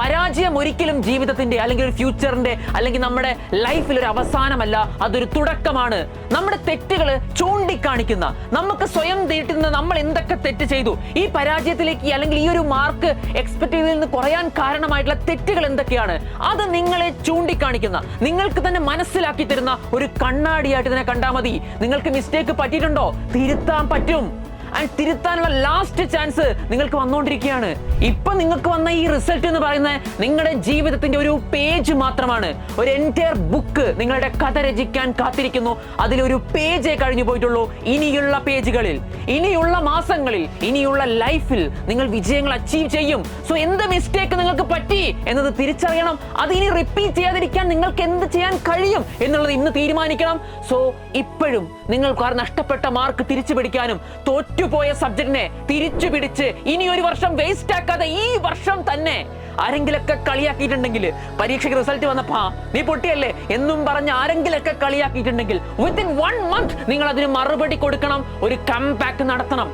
പരാജയം ഒരിക്കലും ജീവിതത്തിന്റെ അല്ലെങ്കിൽ ഒരു ഫ്യൂച്ചറിന്റെ അല്ലെങ്കിൽ നമ്മുടെ ലൈഫിൽ ഒരു അവസാനമല്ല, അതൊരു തുടക്കമാണ്. നമ്മുടെ തെറ്റുകൾ ചൂണ്ടിക്കാണിക്കുന്ന, നമുക്ക് സ്വയം തീട്ടുന്ന നമ്മൾ എന്തൊക്കെ തെറ്റ് ചെയ്തു, ഈ പരാജയത്തിലേക്ക് അല്ലെങ്കിൽ ഈ ഒരു മാർക്ക് എക്സ്പെക്ട് ചെയ്തതിൽ നിന്ന് കുറയാൻ കാരണമായിട്ടുള്ള തെറ്റുകൾ എന്തൊക്കെയാണ്, അത് നിങ്ങളെ ചൂണ്ടിക്കാണിക്കുന്ന, നിങ്ങൾക്ക് തന്നെ മനസ്സിലാക്കി തരുന്ന ഒരു കണ്ണാടിയായിട്ട് ഇതിനെ കണ്ടാൽ മതി. നിങ്ങൾക്ക് മിസ്റ്റേക്ക് പറ്റിയിട്ടുണ്ടോ, തിരുത്താൻ പറ്റും. തിരുത്താനുള്ള ലാസ്റ്റ് ചാൻസ് നിങ്ങൾക്ക് വന്നുകൊണ്ടിരിക്കുകയാണ്. ഇപ്പൊ നിങ്ങൾക്ക് വന്ന ഈ റിസൾട്ട് എന്ന് പറയുന്നത് നിങ്ങളുടെ ജീവിതത്തിന്റെ ഒരു പേജ് മാത്രമാണ്. ഒരു എൻറ്റയർ ബുക്ക് നിങ്ങളുടെ കഥ രചിക്കാൻ കാത്തിരിക്കുന്നു. അതിലൊരു പേജേ കഴിഞ്ഞു പോയിട്ടുള്ളൂ. ഇനിയുള്ള പേജുകളിൽ, ഇനിയുള്ള മാസങ്ങളിൽ, ഇനിയുള്ള ലൈഫിൽ നിങ്ങൾ വിജയങ്ങൾ അച്ചീവ് ചെയ്യും. സോ എന്ത് മിസ്റ്റേക്ക് നിങ്ങൾക്ക് പറ്റി എന്നത് തിരിച്ചറിയണം. അത് ഇനി റിപ്പീറ്റ് ചെയ്യാതിരിക്കാൻ നിങ്ങൾക്ക് എന്ത് ചെയ്യാൻ കഴിയും എന്നുള്ളത് ഇന്ന് തീരുമാനിക്കണം. സോ ഇപ്പോഴും നിങ്ങൾക്ക് നഷ്ടപ്പെട്ട മാർക്ക് തിരിച്ചു പിടിക്കാനും തോറ്റുപോയ സബ്ജക്റ്റിനെ തിരിച്ചു പിടിച്ച് ഇനി ഒരു വർഷം വേസ്റ്റ് ആക്കാതെ ഈ വർഷം തന്നെ ആരെങ്കിലൊക്കെ കളിയാക്കിയിട്ടുണ്ടെങ്കിൽ, പരീക്ഷയ്ക്ക് റിസൾട്ട് വന്നപ്പോ നീ പൊട്ടിയല്ലേ എന്നും പറഞ്ഞ് ആരെങ്കിലൊക്കെ കളിയാക്കിയിട്ടുണ്ടെങ്കിൽ വിത്തിൻ 1 month നിങ്ങൾ അതിന് മറുപടി കൊടുക്കണം. ഒരു കംബാക്ക് നടത്തണം.